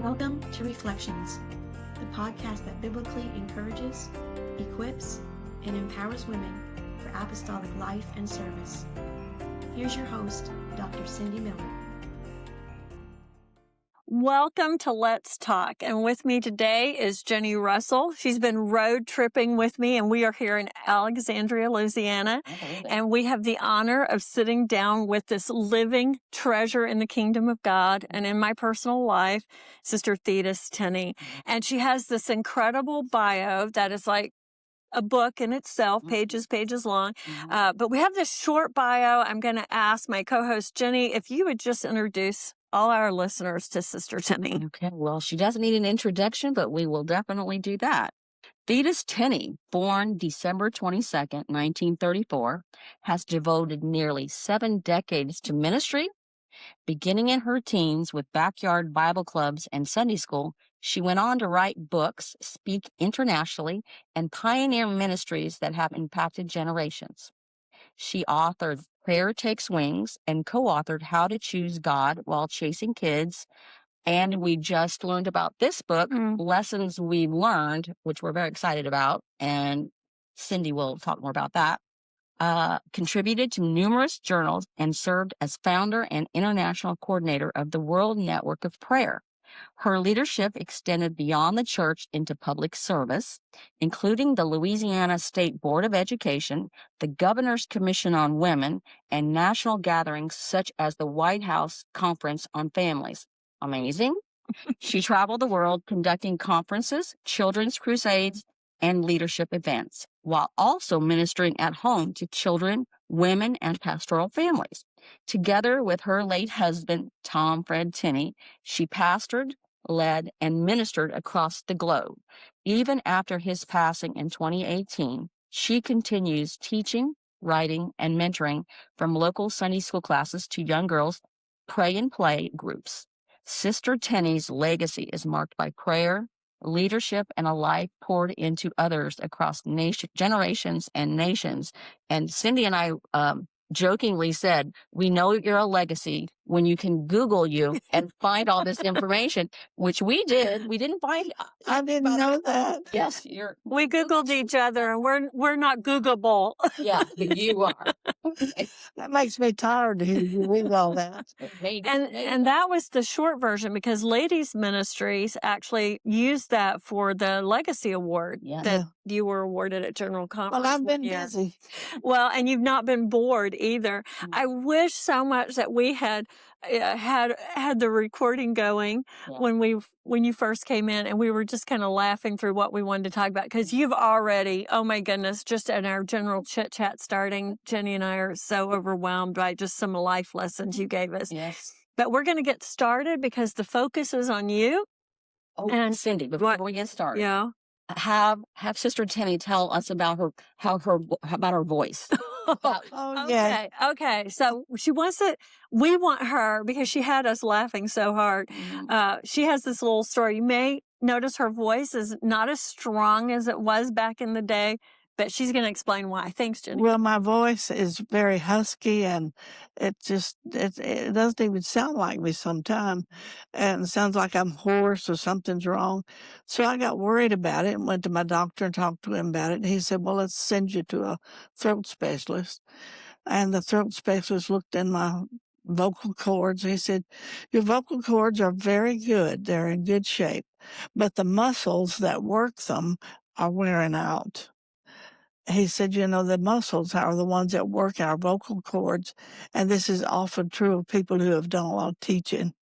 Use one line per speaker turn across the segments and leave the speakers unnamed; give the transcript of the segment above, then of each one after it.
Welcome to Reflections, the podcast that biblically encourages, equips, and empowers women for apostolic life and service. Here's your host, Dr. Cindy Miller.
Welcome to Let's Talk. And with me today is Jenny Russell. She's been road tripping with me, and we are here in Alexandria, Louisiana. And we have the honor of sitting down with this living treasure in the kingdom of God and in my personal life, Sister Thetus Tenney. And she has this incredible bio that is like a book in itself, pages long. But we have this short bio. I'm going to ask my co-host, Jenny, if you would just introduce all our listeners to Sister Tenney.
Okay, well, she doesn't need an introduction, but we will definitely do that. Thetus Tenney, born December 22nd, 1934, has devoted nearly 7 decades to ministry. Beginning in her teens with backyard Bible clubs and Sunday school, she went on to write books, speak internationally, and pioneer ministries that have impacted generations. She authored Prayer Takes Wings and co-authored How to Choose God While Chasing Kids. And we just learned about this book, Lessons We've Learned, which we're very excited about. And Cindy will talk more about that. Contributed to numerous journals and served as founder and international coordinator of the World Network of Prayer. Her leadership extended beyond the church into public service, including the Louisiana State Board of Education, the Governor's Commission on Women, and national gatherings such as the White House Conference on Families. Amazing. She traveled the world conducting conferences, children's crusades, and leadership events, while also ministering at home to children, women, and pastoral families. Together with her late husband, Tom Fred Tenney, she pastored, led, and ministered across the globe. Even after his passing in 2018, she continues teaching, writing, and mentoring from local Sunday school classes to young girls' pray and play groups. Sister Tenney's legacy is marked by prayer, leadership, and a life poured into others across generations and nations. And Cindy and I jokingly said, we know you're a legacy when you can Google you and find all this information, which we did. We didn't find.
I didn't know that.
Yes,
we Googled each other, and we're not Googleable.
Yeah, but you are.
That makes me tired to hear you read all that.
And that was the short version, because Ladies Ministries actually used that for the Legacy Award that you were awarded at General Conference.
Well, I've been busy.
Well, and you've not been bored either. I wish so much that we had the recording going when you first came in, and we were just kind of laughing through what we wanted to talk about, because you've already, oh my goodness, just in our general chit chat starting, Jenny and I are so overwhelmed by just some life lessons you gave us.
Yes.
But we're going to get started because the focus is on you.
Oh, and Cindy, before we get started, have Sister Tenney tell us about her voice.
Okay. So we want her, because she had us laughing so hard. She has this little story. You may notice her voice is not as strong as it was back in the day, but she's going to explain why. Thanks, Jenny.
Well, my voice is very husky, and it doesn't even sound like me sometimes. And it sounds like I'm hoarse or something's wrong. So I got worried about it and went to my doctor and talked to him about it. And he said, well, let's send you to a throat specialist. And the throat specialist looked in my vocal cords. He said, your vocal cords are very good. They're in good shape. But the muscles that work them are wearing out. He said, the muscles are the ones that work our vocal cords. And this is often true of people who have done a lot of teaching.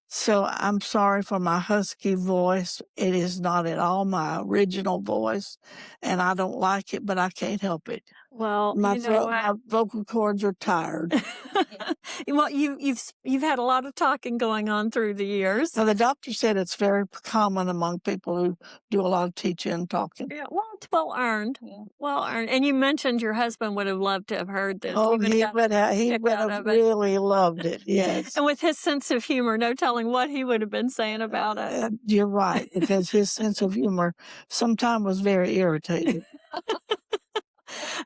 So I'm sorry for my husky voice. It is not at all my original voice, and I don't like it, but I can't help it.
Well,
my vocal cords are tired.
Well, you've had a lot of talking going on through the years.
Now, the doctor said it's very common among people who do a lot of teaching and talking.
Yeah, well, it's well earned. Well earned. And you mentioned your husband would have loved to have heard this.
Oh, he would have really loved it, yes.
And with his sense of humor, no telling what he would have been saying about it.
You're right, because his sense of humor sometimes was very irritating.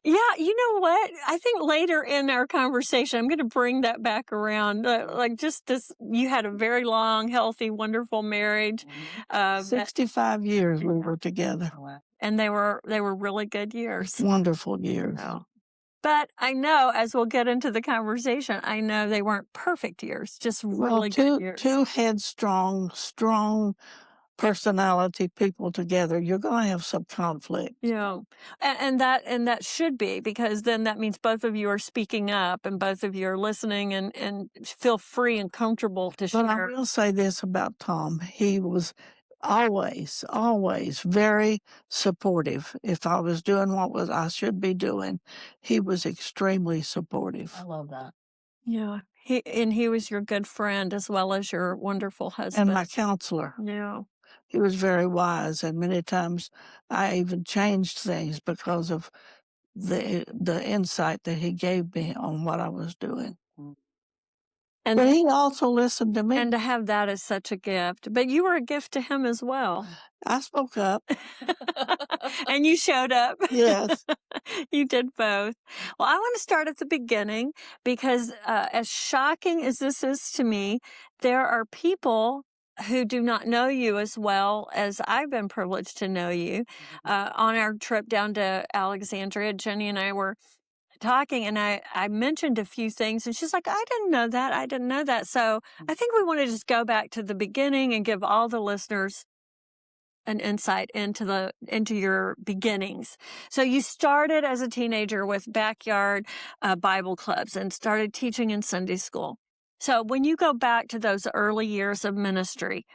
Yeah, you know what? I think later in our conversation, I'm going to bring that back around. Like just this, you had a very long, healthy, wonderful marriage.
65 years we were together.
And they were really good years.
Wonderful years.
So, but I know, as we'll get into the conversation, I know they weren't perfect years, just really good years.
Two headstrong, strong personality people together, you're going to have some conflict.
Yeah, and that should be, because then that means both of you are speaking up and both of you are listening and feel free and comfortable to share.
But I will say this about Tom: he was always very supportive. If I was doing what I should be doing, he was extremely supportive.
I love that.
Yeah, he was your good friend as well as your wonderful husband
And my counselor.
Yeah.
He was very wise, and many times I even changed things because of the insight that he gave me on what I was doing.
And
But he also listened to me.
And to have that is such a gift. But you were a gift to him as well.
I spoke up.
And you showed up.
Yes.
You did both. Well, I want to start at the beginning, because as shocking as this is to me, there are people who do not know you as well as I've been privileged to know you. On our trip down to Alexandria, Jenny and I were talking, and I mentioned a few things, and she's like, I didn't know that. So I think we want to just go back to the beginning and give all the listeners an insight into your beginnings. So you started as a teenager with backyard Bible clubs and started teaching in Sunday school. So when you go back to those early years of ministry,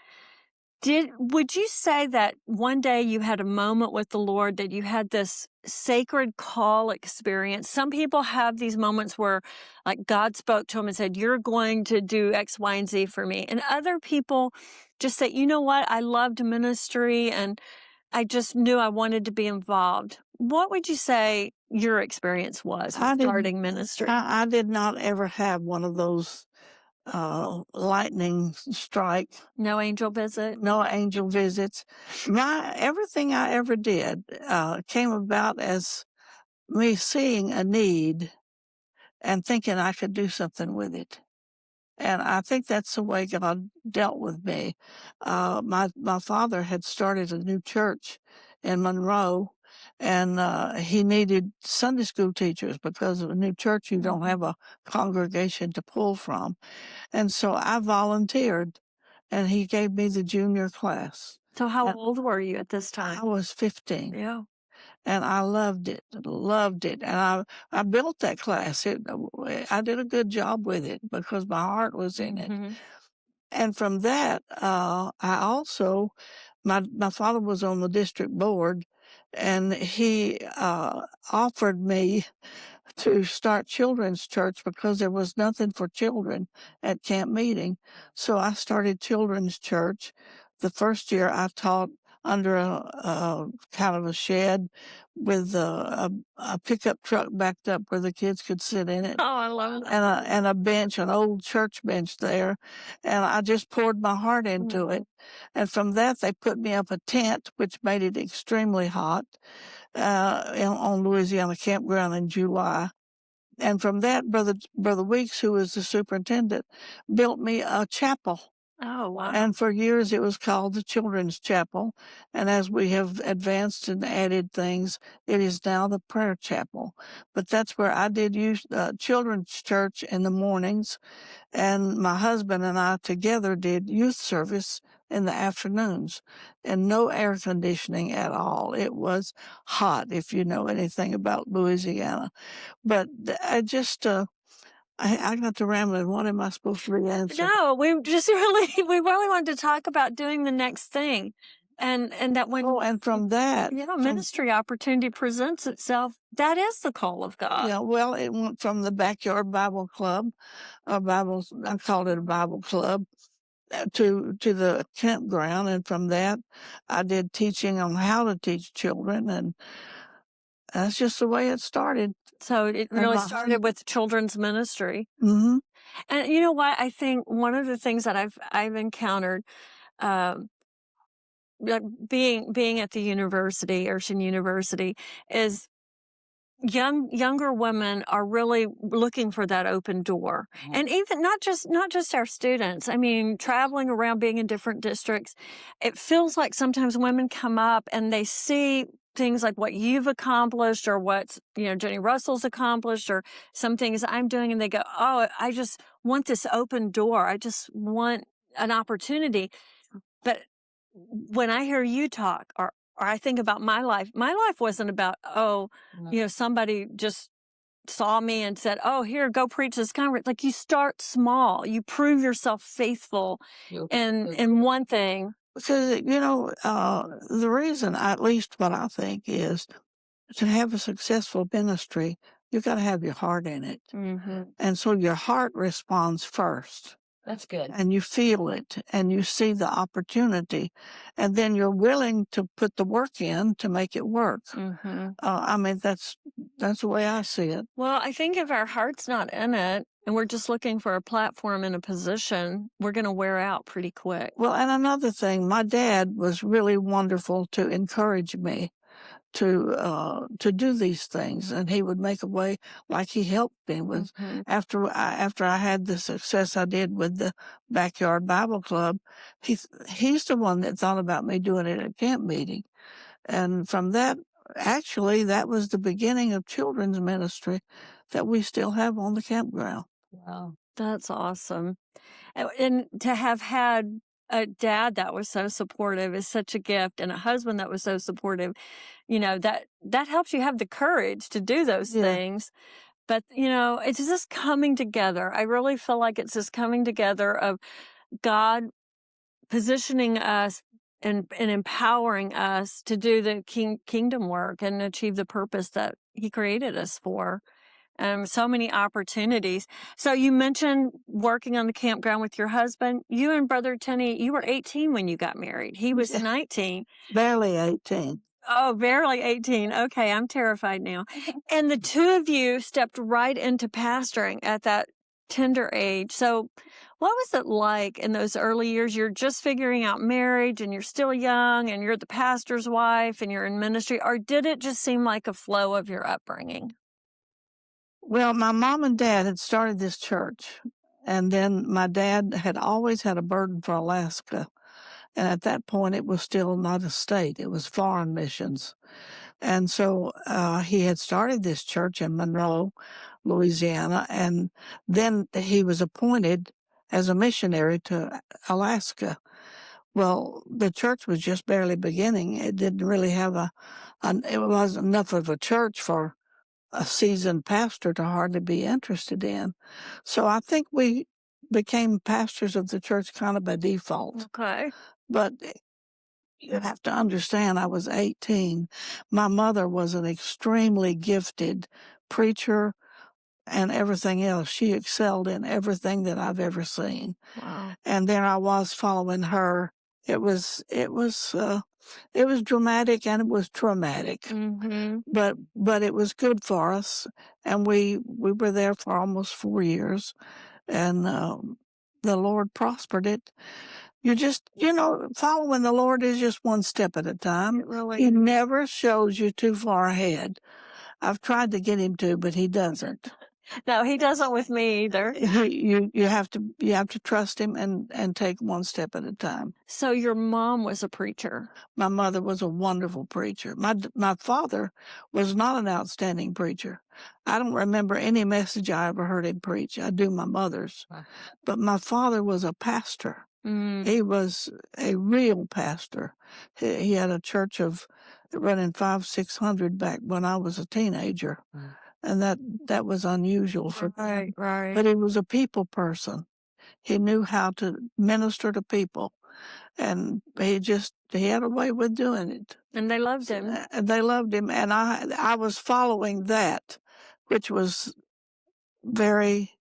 would you say that one day you had a moment with the Lord, that you had this sacred call experience? Some people have these moments where, like, God spoke to them and said, you're going to do X, Y, and Z for me. And other people just say, you know what? I loved ministry and I just knew I wanted to be involved. What would you say your experience was with starting ministry?
I did not ever have one of those lightning strike.
No angel visit?
No angel visits. Everything I ever did came about as me seeing a need and thinking I could do something with it. And I think that's the way God dealt with me. My father had started a new church in Monroe, and he needed Sunday school teachers because of a new church. You don't have a congregation to pull from. And so I volunteered, and he gave me the junior class.
So how old were you at this time?
I was 15.
Yeah.
And I loved it. And I built that class. I did a good job with it because my heart was in it.
Mm-hmm.
And from that, I also, my father was on the district board, and he offered me to start children's church because there was nothing for children at camp meeting. So I started children's church. The first year I taught under a kind of a shed with a pickup truck backed up where the kids could sit in it.
Oh, I love that.
And a bench, an old church bench there. And I just poured my heart into it. And from that, they put me up a tent, which made it extremely hot, on Louisiana Campground in July. And from that, Brother Weeks, who was the superintendent, built me a chapel.
Oh, wow.
And for years, it was called the Children's Chapel. And as we have advanced and added things, it is now the Prayer Chapel. But that's where I did use children's church in the mornings. And my husband and I together did youth service in the afternoons, and no air conditioning at all. It was hot, if you know anything about Louisiana. But I just... I got to rambling. What am I supposed to be answering?
No, we really wanted to talk about doing the next thing. And that when
and from that,
ministry opportunity presents itself, that is the call of God.
Yeah, well, it went from the backyard Bible club, I called it a Bible club, to the campground, and from that, I did teaching on how to teach children, and that's just the way it started.
So it really started with children's ministry.
Mm-hmm.
And you know what? I think one of the things that I've encountered, like being at the university, Urshan University, is younger women are really looking for that open door. And even not just our students. I mean, traveling around, being in different districts, it feels like sometimes women come up and they see things like what you've accomplished or what, Jenny Russell's accomplished or some things I'm doing, and they go, oh, I just want this open door. I just want an opportunity. But when I hear you talk, or I think about my life wasn't about, somebody just saw me and said, oh, here, go preach this conference. Like, you start small, you prove yourself faithful in one thing.
Because, the reason, at least what I think, is to have a successful ministry, you've got to have your heart in it.
Mm-hmm.
And so your heart responds first.
That's good.
And you feel it and you see the opportunity, and then you're willing to put the work in to make it work.
Mm-hmm.
I mean, that's the way I see it.
Well, I think if our heart's not in it and we're just looking for a platform and a position, we're going to wear out pretty quick.
Well, and another thing, my dad was really wonderful to encourage me to do these things, and he would make a way, like he helped me with.
Mm-hmm.
After I had the success I did with the Backyard Bible Club, he's the one that thought about me doing it at camp meeting, and from that, actually, that was the beginning of children's ministry that we still have on the campground.
Wow,
that's awesome. And to have had a dad that was so supportive is such a gift, and a husband that was so supportive, that helps you have the courage to do those things. But, it's just coming together. I really feel like it's this coming together of God positioning us and empowering us to do the kingdom work and achieve the purpose that he created us for. So many opportunities. So you mentioned working on the campground with your husband. You and Brother Tenney, you were 18 when you got married. He was 19.
Barely 18.
Oh, barely 18. Okay, I'm terrified now. And the two of you stepped right into pastoring at that tender age. So what was it like in those early years? You're just figuring out marriage and you're still young and you're the pastor's wife and you're in ministry. Or did it just seem like a flow of your upbringing?
Well, my mom and dad had started this church, and then my dad had always had a burden for Alaska. And at that point, it was still not a state. It was foreign missions. And so he had started this church in Monroe, Louisiana, and then he was appointed as a missionary to Alaska. Well, the church was just barely beginning. It didn't really have it wasn't enough of a church for a seasoned pastor to hardly be interested in. So I think we became pastors of the church kind of by default.
Okay.
But you have to understand, I was 18. My mother was an extremely gifted preacher and everything else. She excelled in everything that I've ever seen.
Wow.
And then I was following her. It was dramatic and it was traumatic.
Mm-hmm.
But it was good for us, and we were there for almost 4 years, and the Lord prospered it. You just, following the Lord is just one step at a time.
It really
He
is.
never shows you too far ahead. I've tried to get him to, but he doesn't.
No, he doesn't with me either.
You have to trust him and take one step at a time.
So your mom was a preacher.
My mother was a wonderful preacher. My father was not an outstanding preacher. I don't remember any message I ever heard him preach. I do my mother's. But my father was a pastor.
Mm.
He was a real pastor. He had a church of running 500-600 back when I was a teenager. And that was unusual for him.
Right.
But he was a people person. He knew how to minister to people. And he had a way with doing it.
And they loved him.
And they loved him. And I was following that, which was very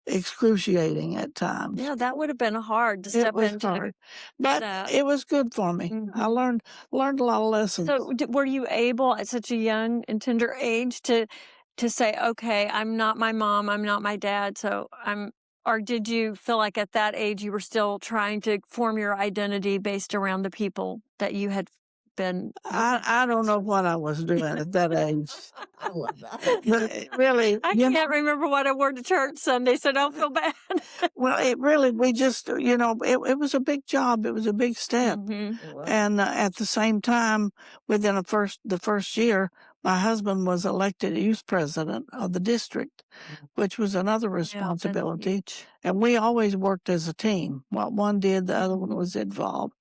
excruciating at times.
Yeah, that would have been hard to step
It was
into.
hard. But
that.
it was good for me.
Mhm.
I learned a lot of lessons.
So were you able at such a young and tender age to say, okay, I'm not my mom, I'm not my dad, so or did you feel like at that age you were still trying to form your identity based around the people that you had been.
I don't know what I was doing at that age.
I love that.
But it really,
I can't remember what I wore to church Sunday, so don't feel bad.
well, it really, we just, it was a big job. It was a big step. And at the same time, within the first year, my husband was elected youth president of the district, which was another responsibility. And we always worked as a team. What one did, the other one was involved.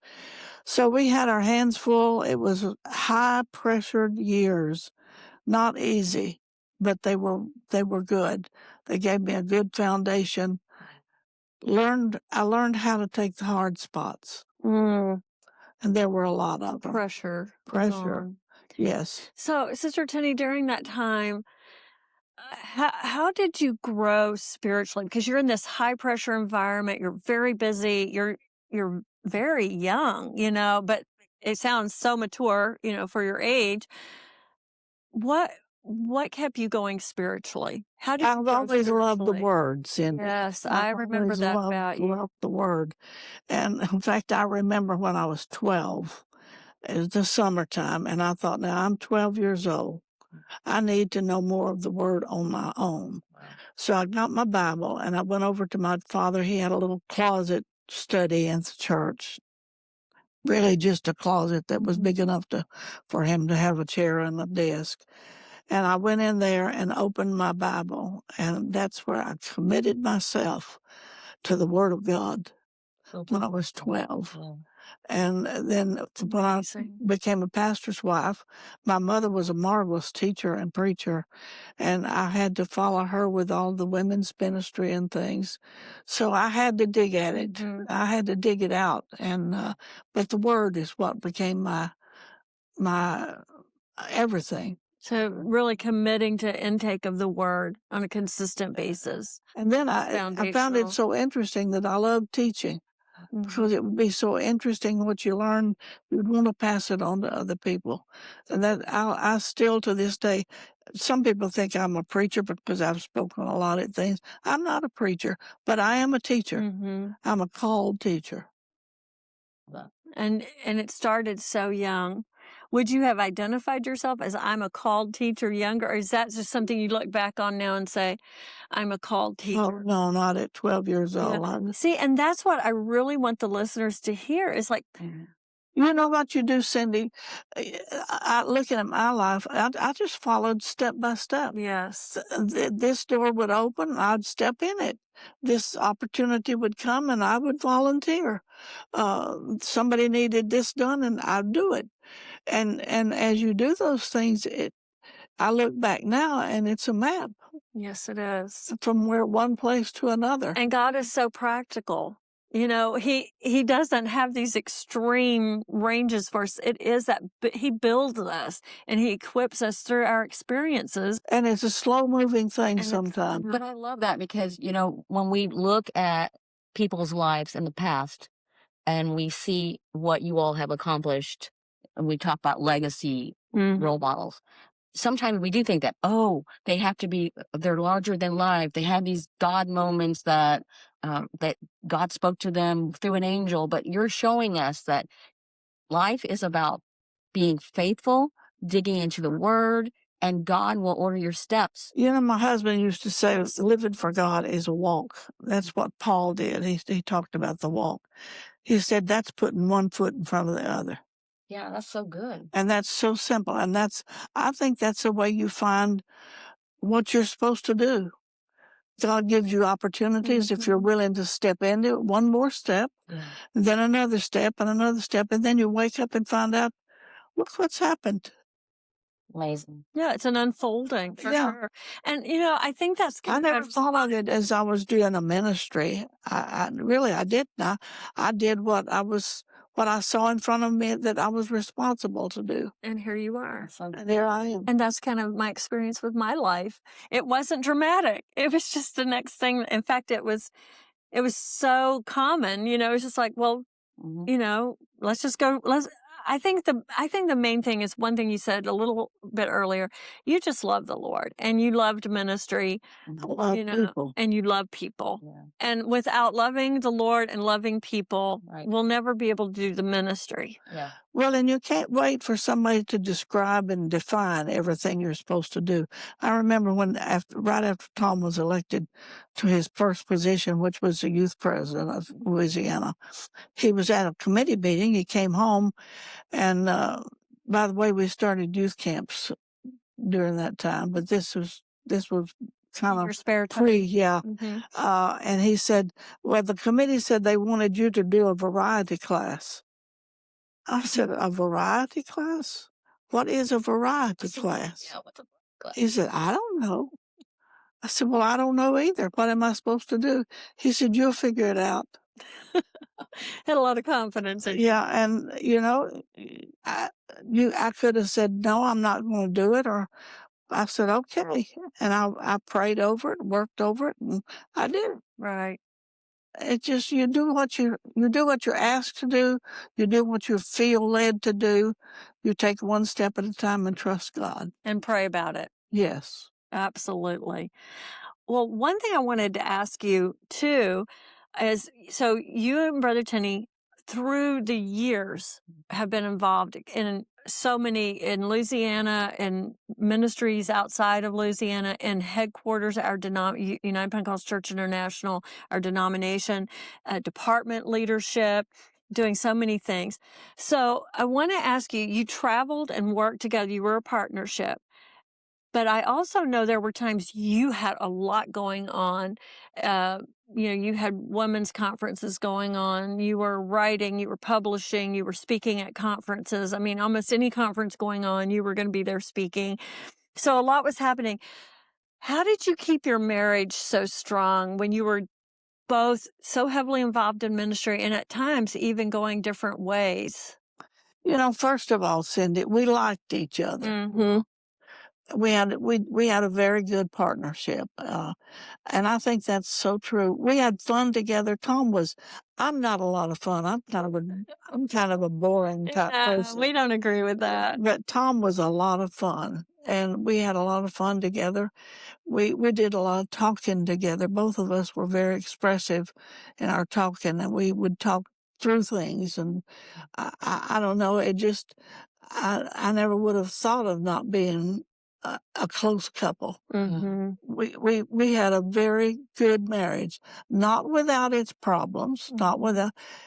So we had our hands full. It was high pressured years, not easy, but they were good. They gave me a good foundation. I learned how to take the hard spots. And there were a lot of them.
Pressure.
Yes.
So, Sister Tenney, during that time, how did you grow spiritually? Because you're in this high pressure environment. You're very busy. You're very young, but it sounds so mature, for your age. What kept you going spiritually? How did you
I've
grow
always loved the
spiritually?
Word, Cindy.
Yes, I remember that about you.
Loved the Word. And in fact, I remember when I was 12, it was the summertime, and I thought, now I'm 12 years old. I need to know more of the Word on my own. So I got my Bible, and I went over to my father. He had a little closet study in the church, really just a closet that was big enough for him to have a chair and a desk. And I went in there and opened my Bible, and that's where I committed myself to the Word of God when I was 12. And then when I became a pastor's wife, my mother was a marvelous teacher and preacher, and I had to follow her with all the women's ministry and things. So I had to dig at it. I had to dig it out. And but the Word is what became my everything.
So really committing to intake of the Word on a consistent basis.
And then I found it so interesting that I loved teaching. Because it would be so interesting what you learn, you'd want to pass it on to other people. And that I still to this day, some people think I'm a preacher because I've spoken a lot of things. I'm not a preacher, but I am a teacher. I'm a called teacher.
And it started so young. Would you have identified yourself as I'm a called teacher younger, or is that just something you look back on now and say, I'm a called teacher?
Oh, no, not at 12 years old.
Yeah. See, and that's what I really want the listeners to hear is like,
you know what you do, Cindy? Looking at my life, I just followed step by step.
Yes.
This door would open, I'd step in it. This opportunity would come, and I would volunteer. Somebody needed this done, and I'd do it. And as you do those things, I look back now, and it's a map.
Yes, it is.
From one place to another.
And God is so practical. He doesn't have these extreme ranges for us. It is that he builds us and he equips us through our experiences.
And it's a slow moving thing sometimes.
But I love that because, when we look at people's lives in the past and we see what you all have accomplished, and we talk about legacy role models, sometimes we do think that, they have to be, they're larger than life. They have these God moments that God spoke to them through an angel. But you're showing us that life is about being faithful, digging into the Word, and God will order your steps.
My husband used to say, living for God is a walk. That's what Paul did. He talked about the walk. He said that's putting one foot in front of the other.
Yeah, that's so good.
And that's so simple. And I think that's the way you find what you're supposed to do. God gives you opportunities if you're willing to step into it. One more step, and then another step, and another step. And then you wake up and find out, look what's happened.
Amazing.
Yeah, it's an unfolding for sure. And, I think that's
I never thought of it as I was doing a ministry. I didn't. I did what I saw in front of me that I was responsible to do.
And here you are.
And here I am.
And that's kind of my experience with my life. It wasn't dramatic. It was just the next thing. In fact, it was so common, it was just like, well, let's just go. I think the main thing is one thing you said a little bit earlier. You just love the Lord and you loved ministry,
I love people.
and you love people.
Yeah.
And without loving the Lord and loving people,
Right.
we'll never be able to do the ministry.
Yeah.
Well, and you can't wait for somebody to describe and define everything you're supposed to do. I remember when right after Tom was elected to his first position, which was the youth president of Louisiana, he was at a committee meeting. He came home, and by the way, we started youth camps during that time, but this was kind
Your
of
spare time.
yeah.
Mhm.
And he said, well, the committee said they wanted you to do a variety class. I said, a variety class? What is a variety class?
Yeah, what's a class?
He said, I don't know. I said, well, I don't know either. What am I supposed to do? He said, you'll figure it out.
Had a lot of confidence in
Yeah, and I could have said, no, I'm not going to do it, or I said, okay. And I prayed over it, worked over it, and I did it.
Right.
It's just you do what you're asked to do. You do what you feel led to do. You take one step at a time and trust God.
And pray about it.
Yes.
Absolutely. Well, one thing I wanted to ask you too is, so you and Brother Tenney through the years have been involved in so many in Louisiana and ministries outside of Louisiana and headquarters, our United Pentecostal Church International, our denomination, department leadership, doing so many things. So I want to ask you, you traveled and worked together. You were a partnership. But I also know there were times you had a lot going on. You had women's conferences going on. You were writing, you were publishing, you were speaking at conferences. I mean, almost any conference going on, you were going to be there speaking. So a lot was happening. How did you keep your marriage so strong when you were both so heavily involved in ministry and at times even going different ways?
First of all, Cindy, we liked each other.
Mm-hmm.
We had a very good partnership, and I think that's so true. We had fun together. I'm not a lot of fun. I'm kind of a boring type person.
We don't agree with that.
But Tom was a lot of fun, and we had a lot of fun together. We did a lot of talking together. Both of us were very expressive in our talking, and we would talk through things. And I don't know, it just I never would have thought of not being a close couple.
Mm-hmm.
We had a very good marriage, not without its problems,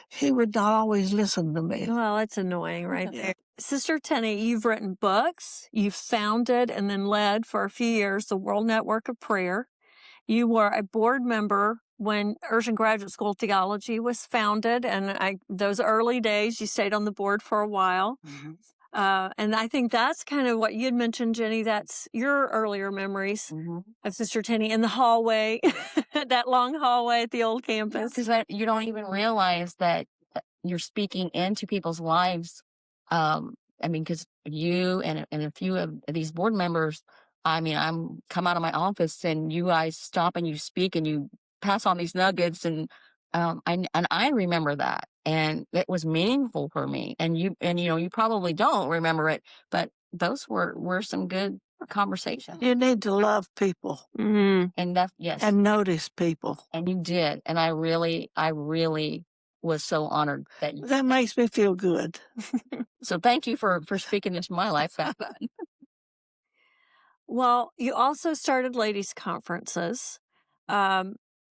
he would not always listen to me.
Well, it's annoying right
Yeah.
there. Sister Tenney, you've written books, you've founded and then led for a few years the World Network of Prayer. You were a board member when Urgent Graduate School of Theology was founded, and those early days, you stayed on the board for a while.
Mhm.
And I think that's kind of what you had mentioned, Jenny. That's your earlier memories
Mhm.
of Sister Tenney in the hallway, that long hallway at the old campus.
Because you don't even realize that you're speaking into people's lives. Because you and a few of these board members, I'm come out of my office and you guys stop and you speak and you pass on these nuggets I remember that, and it was meaningful for me. And you probably don't remember it, but those were some good conversations.
You need to love people.
Mm-hmm.
And that, yes,
And notice people.
and you did, and I really was so honored that you.
That makes me feel good.
So thank you for speaking into my life back then.
Well, you also started ladies' conferences.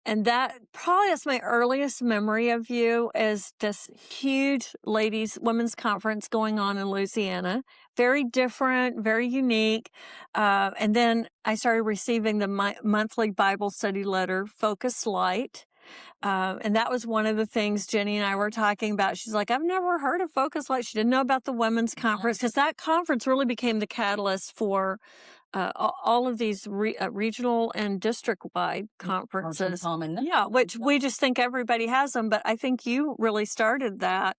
And that's my earliest memory of you is this huge women's conference going on in Louisiana. Very different, very unique. And then I started receiving the monthly Bible study letter, Focus Light. And that was one of the things Jenny and I were talking about. She's like, I've never heard of Focus Light. She didn't know about the women's conference because that conference really became the catalyst for all of these regional and district-wide conferences. Yeah, which we just think everybody has them, but I think you really started that.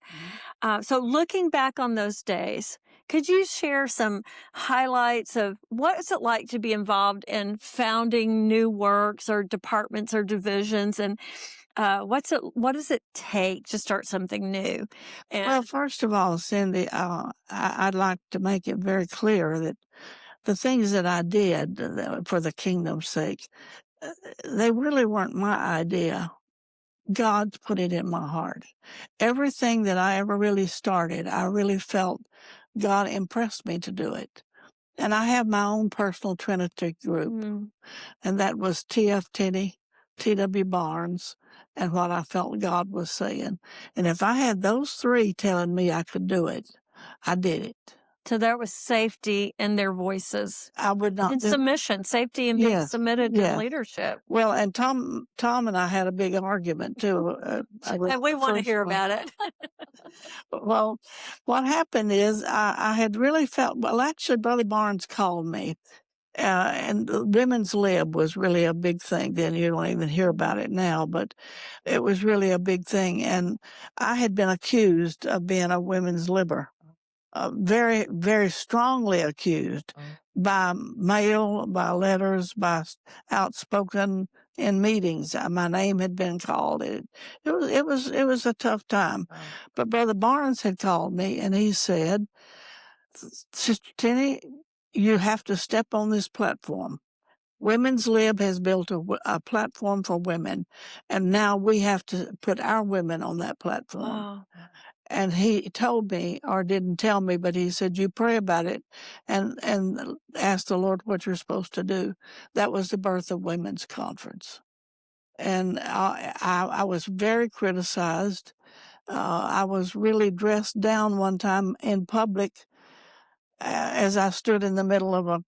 Mm-hmm.
So looking back on those days, could you share some highlights of what is it like to be involved in founding new works or departments or divisions? And What does it take to start something new? And
Well, first of all, Cindy, I'd like to make it very clear that the things that I did for the kingdom's sake, they really weren't my idea. God's put it in my heart. Everything that I ever really started, I really felt God impressed me to do it. And I have my own personal Trinity group, and that was T.F. Tenney, T.W. Barnes, and what I felt God was saying. And if I had those three telling me I could do it, I did it.
so there was safety in their voices.
I would not
And
do
submission, safety and being
Yes,
submitted to
yes.
leadership.
Well, and Tom and I had a big argument too.
And we want to hear about it.
Well, what happened is I had really felt, well, actually, Brother Barnes called me, and the women's lib was really a big thing then. You don't even hear about it now, but it was really a big thing. And I had been accused of being a women's libber, very, very strongly accused by mail, by letters, by outspoken in meetings. My name had been called. It was a tough time. But Brother Barnes had called me and he said, Sister Tenney, you have to step on this platform. Women's Lib has built a platform for women, and now we have to put our women on that platform.
Wow.
And he told me, or didn't tell me, but he said, you pray about it and ask the Lord what you're supposed to do. That was the birth of Women's Conference. And I was very criticized. I was really dressed down one time in public as I stood in the middle of a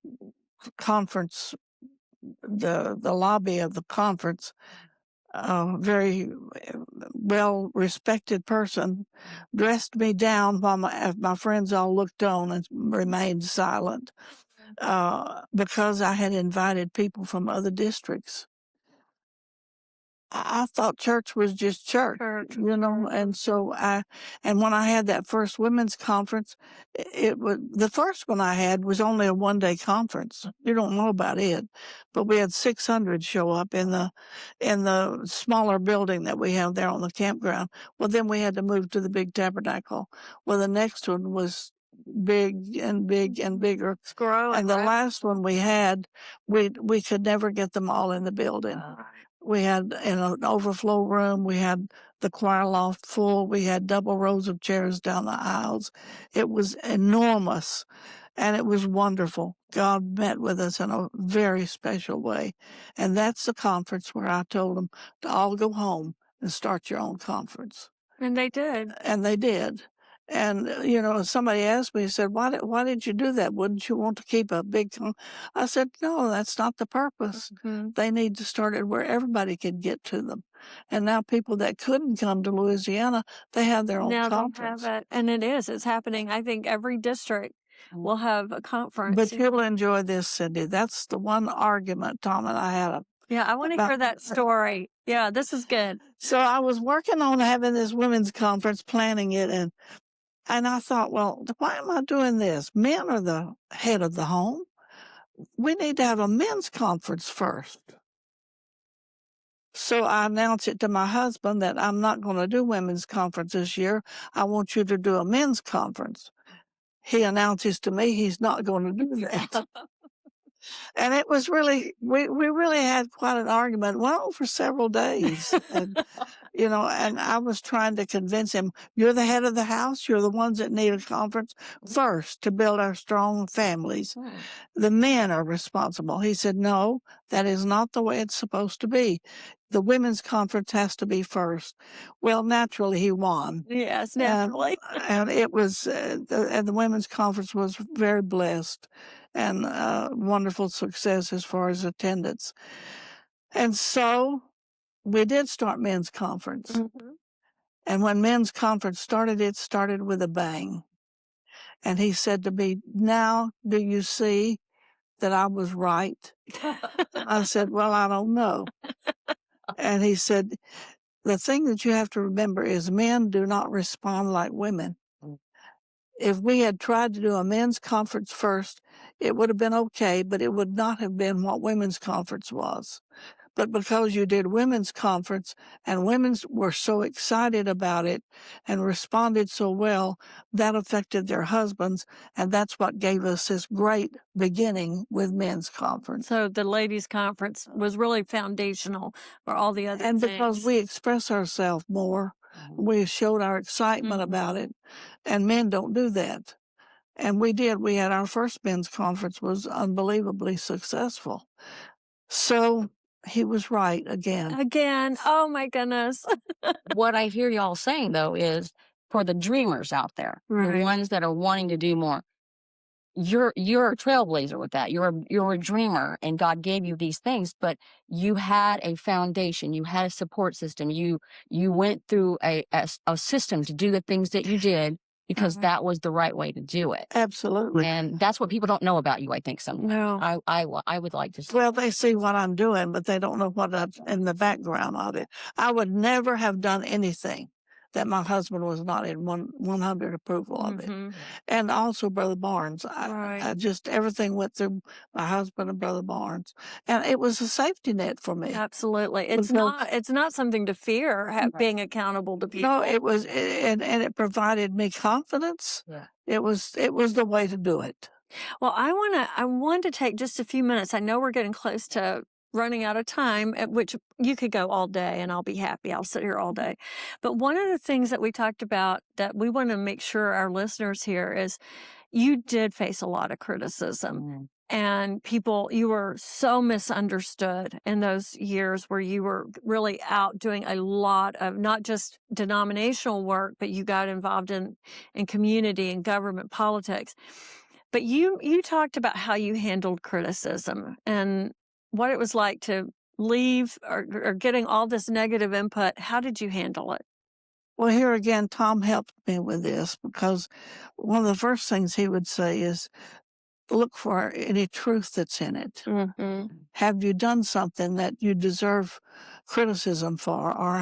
conference, the lobby of the conference. A very well-respected person dressed me down while my friends all looked on and remained silent because I had invited people from other districts. I thought church was just church, you know, and so and when I had that first women's conference, it was, the first one I had was only a one-day conference. You don't know about it, but we had 600 show up in the smaller building that we have there on the campground. Well, then we had to move to the big tabernacle. Well, the next one was big and bigger.
It's growing.
And the last one we had, we could never get them all in the building. We had in an overflow room, we had the choir loft full, we had double rows of chairs down the aisles. It was enormous and it was wonderful. God met with us in a very special way. And that's the conference where I told them to all go home and start your own conference.
And they did.
And they did. And, you know, somebody asked me, said, why did you do that? Wouldn't you want to keep a big I said, no, that's not the purpose.
Mm-hmm.
They need to start it where everybody could get to them. And now people that couldn't come to Louisiana, they have their own conference.
They have it. And it's happening. I think every district will have a conference.
But you'll enjoy this, Cindy. That's the one argument Tom and I had.
Yeah, I want to hear that story. Yeah, this is good.
So I was working on having this women's conference, planning it, and I thought, well, why am I doing this? Men are the head of the home. We need to have a men's conference first. So I announced it to my husband that I'm not going to do women's conference this year. I want you to do a men's conference. He announces to me he's not going to do that. And it was really, we really had quite an argument. It went on for several days. And, you know, and I was trying to convince him, you're the head of the house. You're the ones that need a conference first to build our strong families. The men are responsible. He said, no, that is not the way it's supposed to be. The women's conference has to be first. Well, naturally, he won.
Yes, naturally.
And it was, the women's conference was very blessed and wonderful success as far as attendance. And so we did start men's conference.
Mm-hmm.
And when men's conference started, it started with a bang. And he said to me, now do you see that I was right? I said, well, I don't know. And he said, the thing that you have to remember is men do not respond like women. If we had tried to do a men's conference first, it would have been okay, but it would not have been what women's conference was. But because you did women's conference and women were so excited about it and responded so well, that affected their husbands. And that's what gave us this great beginning with men's conference.
So the ladies' conference was really foundational for all the other
And
things.
because we express ourselves more, we showed our excitement about it, and men don't do that. And we did. We had our first men's conference was unbelievably successful. So he was right again.
Again, oh my goodness.
What I hear y'all saying, though, is for the dreamers out there, the
Right.
ones that are wanting to do more, you're a trailblazer with that. You're a dreamer, and God gave you these things, but you had a foundation, you had a support system, you went through a system to do the things that you did because that was the right way to do it.
Absolutely.
And that's what people don't know about you, I think.
No.
I would like to say.
Well, they see what I'm doing, but they don't know what in the background of it. I would never have done anything that my husband was not in 100 approval of it. And also Brother Barnes. I just, everything went through my husband and Brother Barnes. And it was a safety net for me.
Absolutely. It's not something to fear, being accountable to people.
No, it was, and it provided me confidence.
Yeah.
It was the way to do it.
Well, I want to take just a few minutes. I know we're getting close to running out of time, at which you could go all day and I'll be happy. I'll sit here all day. But one of the things that we talked about that we want to make sure our listeners hear is you did face a lot of criticism. And you were so misunderstood in those years where you were really out doing a lot of not just denominational work, but you got involved in community and government politics. But you talked about how you handled criticism and what it was like to leave or getting all this negative input. How did you handle it?
Well, here again, Tom helped me with this because one of the first things he would say is, look for any truth that's in it. Have you done something that you deserve criticism for, or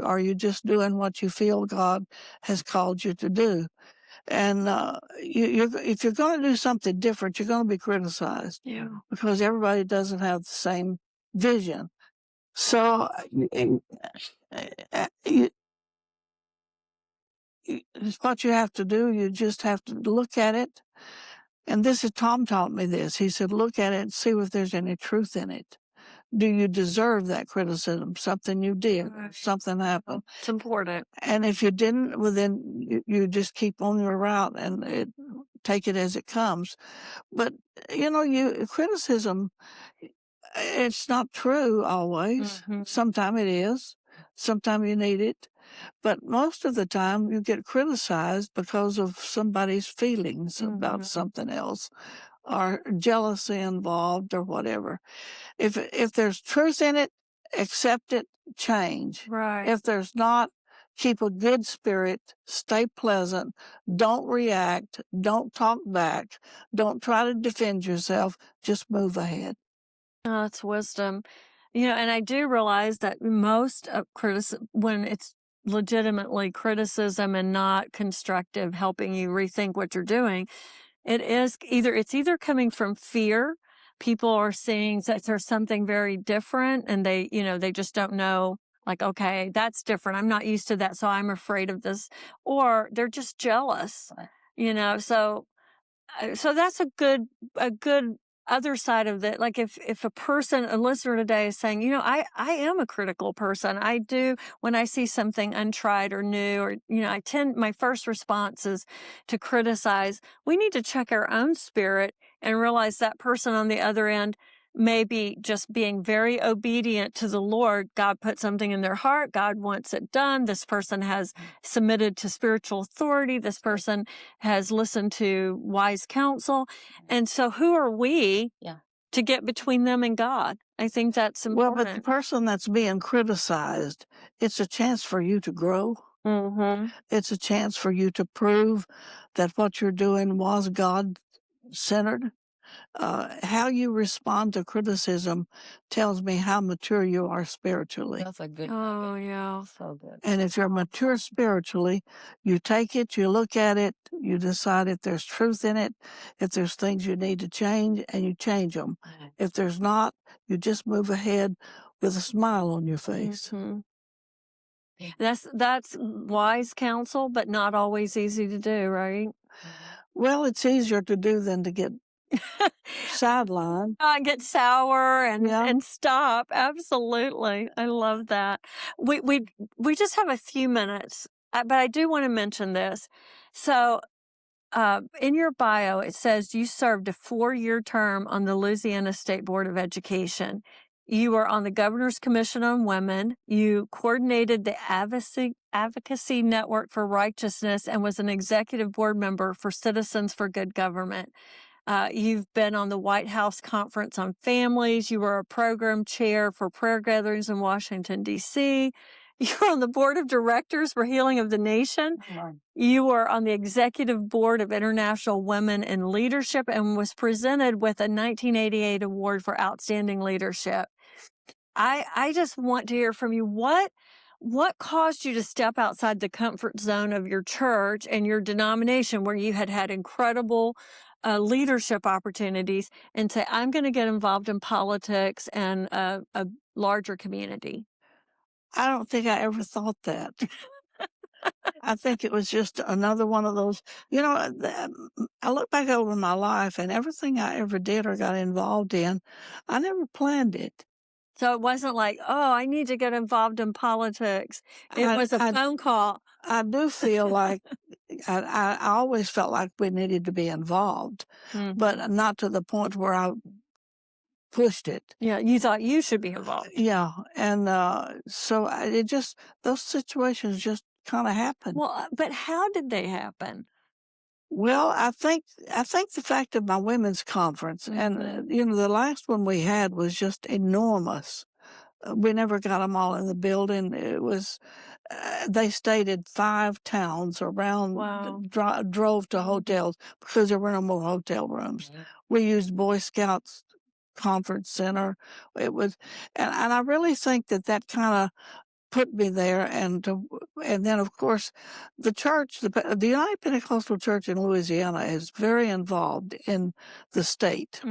are you just doing what you feel God has called you to do? And if you're going to do something different, you're going to be criticized. Yeah. Because everybody doesn't have the same vision. So what you have to do, you just have to look at it. And Tom taught me this. He said, look at it and see if there's any truth in it. Do you deserve that criticism? Something you did, something happened.
It's important.
And if you didn't, well, then you just keep on your route and take it as it comes. But, criticism, it's not true always. Sometimes it is. Sometimes you need it. But most of the time you get criticized because of somebody's feelings about something else or jealousy involved or whatever. If there's truth in it, accept it, change.
Right.
If there's not, keep a good spirit, stay pleasant, don't react, don't talk back, don't try to defend yourself, just move ahead.
Oh, that's wisdom. And I do realize that most of criticism, when it's legitimately criticism and not constructive, helping you rethink what you're doing, it's either coming from fear. People are seeing that there's something very different and they just don't know, like, okay, that's different. I'm not used to that. So I'm afraid of this, or they're just jealous, so that's a good other side of it. Like if a listener today is saying, I am a critical person. I do, when I see something untried or new, or, my first response is to criticize. We need to check our own spirit and realize that person on the other end may be just being very obedient to the Lord. God put something in their heart. God wants it done. This person has submitted to spiritual authority. This person has listened to wise counsel. And so who are we to get between them and God? I think that's important.
Well, but the person that's being criticized, it's a chance for you to grow. It's a chance for you to prove that what you're doing was God-centered. How you respond to criticism tells me how mature you are spiritually.
That's a good.
Oh, yeah.
So good.
And if you're mature spiritually, you take it, you look at it, you decide if there's truth in it, if there's things you need to change, and you change them. If there's not, you just move ahead with a smile on your face.
Mhm. That's wise counsel, but not always easy to do, right?
Well, it's easier to do than to get sidelined.
Get sour
Yeah.
and stop. Absolutely. I love that. We just have a few minutes, but I do want to mention this. So, in your bio, it says you served a 4-year term on the Louisiana State Board of Education. You were on the Governor's Commission on Women. You coordinated the Advocacy Network for Righteousness and was an executive board member for Citizens for Good Government. You've been on the White House Conference on Families. You were a program chair for prayer gatherings in Washington, D.C. You're on the board of directors for Healing of the Nation. You were on the executive board of International Women in Leadership and was presented with a 1988 award for outstanding leadership. I just want to hear from you. What caused you to step outside the comfort zone of your church and your denomination where you had incredible leadership opportunities and say, I'm going to get involved in politics and a larger community?
I don't think I ever thought that. I think it was just another one of those, I look back over my life and everything I ever did or got involved in, I never planned it.
So it wasn't like, oh, I need to get involved in politics. It was a phone call.
I do feel like I always felt like we needed to be involved, but not to the point where I pushed it.
Yeah, you thought you should be involved.
Yeah, and so those situations just kind of happened.
Well, but how did they happen?
Well, I think the fact of my women's conference, and the last one we had was just enormous. We never got them all in the building. It was they stayed in 5 towns around.
Wow.
Drove to hotels because there were no more hotel rooms. We used Boy Scouts Conference Center. It was, and I really think that kind of put me there, and then of course the church, the United Pentecostal Church in Louisiana is very involved in the state,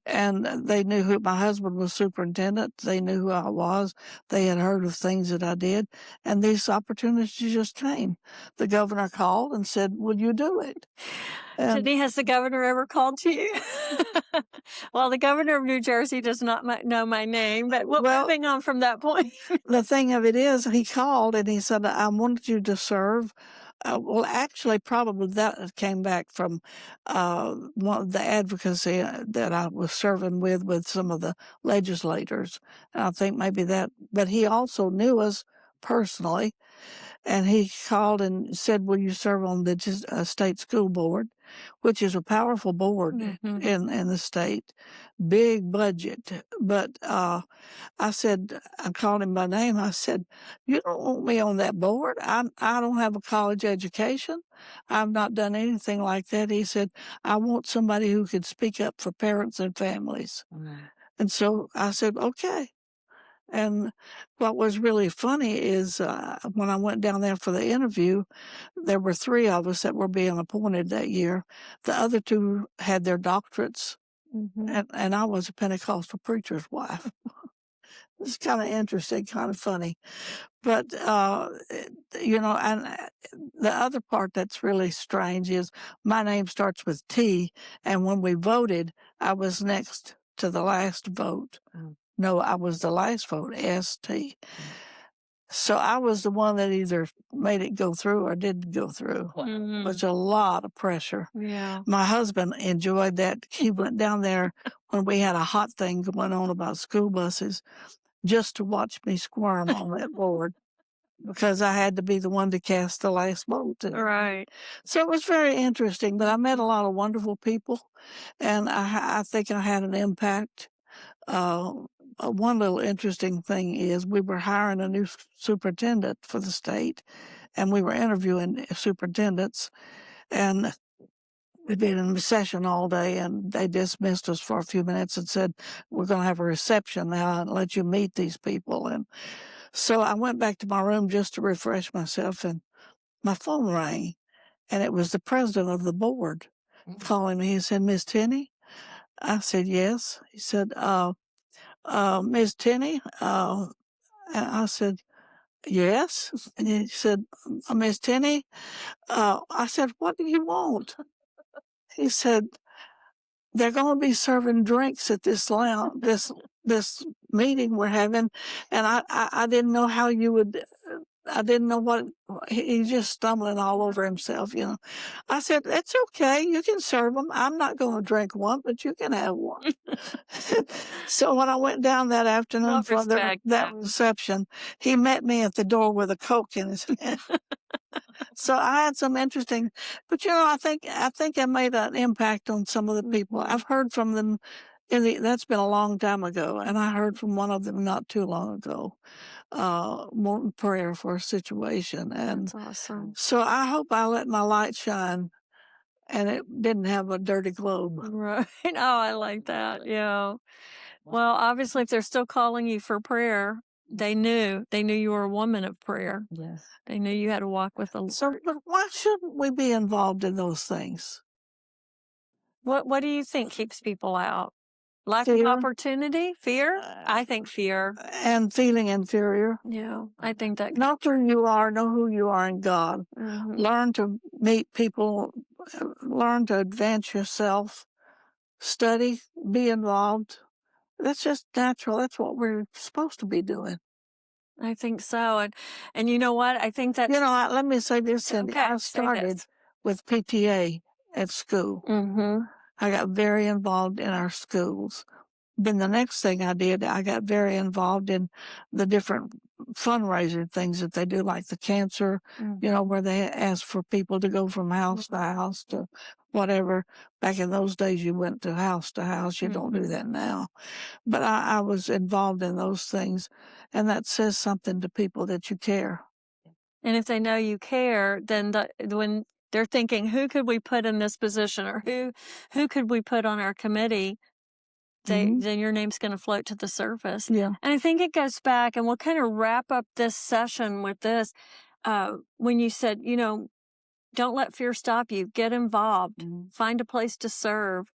and they knew who my husband was superintendent. They knew who I was. They had heard of things that I did, and these opportunities just came. The governor called and said, "Will you do it?"
Jenny, has the governor ever called you? Well, the governor of New Jersey does not know my name, but moving on from that point.
The thing of it is, he called and he said, I wanted you to serve. Well, actually, probably that came back from one of the advocacy that I was serving with some of the legislators. And I think maybe that, but he also knew us personally. And he called and said, will you serve on the state school board, which is a powerful board in the state, big budget. But I said, I called him by name. I said, you don't want me on that board. I don't have a college education. I've not done anything like that. He said, I want somebody who could speak up for parents and families. And so I said, okay. And what was really funny is when I went down there for the interview, there were 3 of us that were being appointed that year. The other 2 had their doctorates, and I was a Pentecostal preacher's wife. It's kind of interesting, kind of funny. But, and the other part that's really strange is my name starts with T, and when we voted, I was next to the last vote. No, I was the last vote, ST. So I was the one that either made it go through or didn't go through. It was a lot of pressure.
Yeah.
My husband enjoyed that. He went down there when we had a hot thing going on about school buses just to watch me squirm on that board because I had to be the one to cast the last vote.
Right.
So it was very interesting, but I met a lot of wonderful people, and I think I had an impact. One little interesting thing is we were hiring a new superintendent for the state, and we were interviewing superintendents, and we'd been in session all day, and they dismissed us for a few minutes and said, we're going to have a reception now and let you meet these people. And so I went back to my room just to refresh myself, and my phone rang, and it was the president of the board calling me. He said, Miss Tenney? I said, yes. He said, Miss Tenney? And I said, yes. And he said, Miss Tenney? I said, what do you want? He said, they're going to be serving drinks at this lounge, this meeting we're having, and I didn't know how you would. I didn't know what he's just stumbling all over himself, you know. I said, "It's okay. You can serve them. I'm not going to drink one, but you can have one." So when I went down that afternoon for that reception, he met me at the door with a Coke in his hand. So I had some interesting, but you know, I think I made an impact on some of the people. I've heard from them that's been a long time ago, and I heard from one of them not too long ago, wanting prayer for a situation. And
That's awesome.
so I hope I let my light shine and it didn't have a dirty globe.
Right. Oh, I like that. Yeah. Well, obviously, if they're still calling you for prayer, they knew you were a woman of prayer.
Yes.
They knew you had to walk with the Lord.
So, but why shouldn't we be involved in those things?
What do you think keeps people out? Lack
Fear.
of opportunity? Fear? I think fear.
And feeling inferior.
Yeah, I think that.
Know who you are, know who you are in God.
Mhm.
Learn to meet people, learn to advance yourself, study, be involved. That's just natural. That's what we're supposed to be doing.
I think so. And you know what? I think that's.
You know, let me say this, Cindy.
Okay,
I
say
started
this.
with PTA at school.
Mm-hmm.
I got very involved in our schools. Then the next thing I did, I got very involved in the different fundraising things that they do, like the cancer, you know, where they ask for people to go from house to house to whatever. Back in those days, you went to house. You don't do that now. But I was involved in those things, and that says something to people that you care.
And if they know you care, then when they're thinking, who could we put in this position, or who could we put on our committee, then your name's going to float to the surface.
Yeah.
And I think it goes back, and we'll kind of wrap up this session with this. When you said, you know, don't let fear stop you. Get involved. Find a place to serve.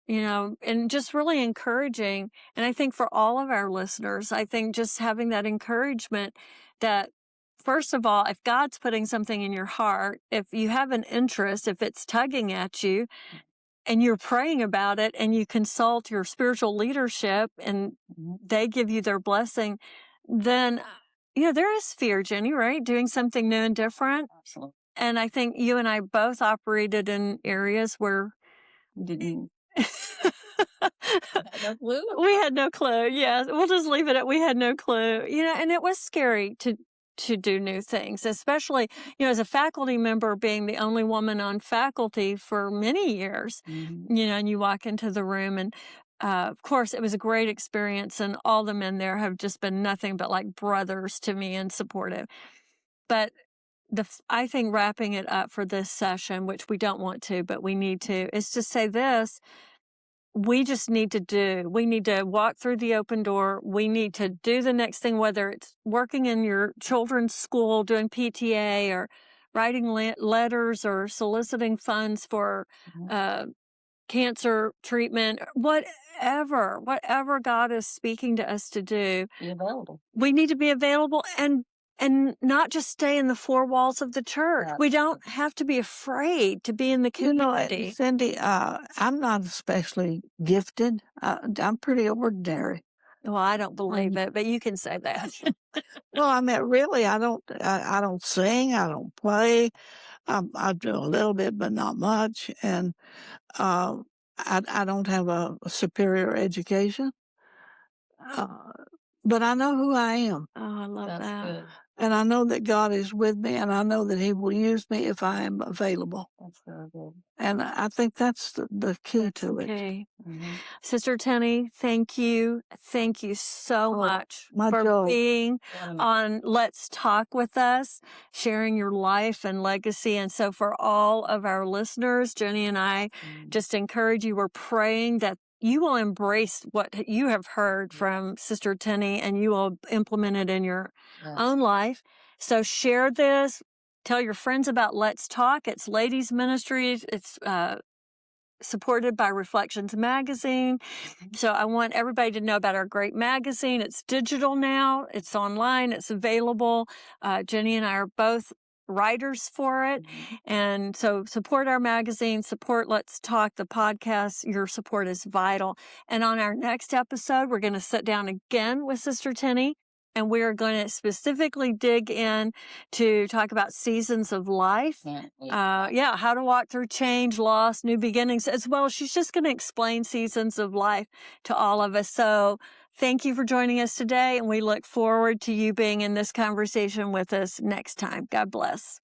You know, and just really encouraging. And I think for all of our listeners, I think just having that encouragement that, first of all, if God's putting something in your heart, if you have an interest, if it's tugging at you, and you're praying about it, and you consult your spiritual leadership and they give you their blessing, then, you know, there is fear, Jenny, right? Doing something new and different.
Absolutely.
And I think you and I both operated in areas where
Didn't.
no clue. We had no clue. Yeah, we'll just leave it at we had no clue. You know, and it was scary to do new things, especially, you know, as a faculty member, being the only woman on faculty for many years. You know, and you walk into the room, and of course, it was a great experience, and all the men there have just been nothing but like brothers to me and supportive. But I think wrapping it up for this session, which we don't want to, but we need to, is to say this. We just need to we need to walk through the open door. We need to do the next thing, whether it's working in your children's school, doing PTA, or writing letters, or soliciting funds for cancer treatment, whatever God is speaking to us to do.
Be available.
We need to be available and not just stay in the four walls of the church. We don't have to be afraid to be in the community.
You know, Cindy, I'm not especially gifted. I'm pretty ordinary.
Well, I don't believe it, but you can say that.
No, I mean, really, I don't sing. I don't play. I do a little bit, but not much. And I don't have a superior education. But I know who I am.
Oh, I love that.
Good.
And I know that God is with me, and I know that He will use me if I am available.
That's very good.
And I think that's the key to it.
Okay. Sister Tenney, thank you. Thank you so much for
joy.
being on Let's Talk with us, sharing your life and legacy. And so for all of our listeners, Jenny and I just encourage you. We're praying that you will embrace what you have heard from Sister Tenney, and you will implement it in your own life. So share this. Tell your friends about Let's Talk. It's ladies' ministries. It's supported by Reflections Magazine. So I want everybody to know about our great magazine. It's digital now. It's online. It's available. Jenny and I are both writers for it. And so support our magazine, support Let's Talk, the podcast. Your support is vital. And on our next episode, we're going to sit down again with Sister Tenney, and we are going to specifically dig in to talk about seasons of life. How to walk through change, loss, new beginnings, as well. She's just going to explain seasons of life to all of us. So thank you for joining us today, and we look forward to you being in this conversation with us next time. God bless.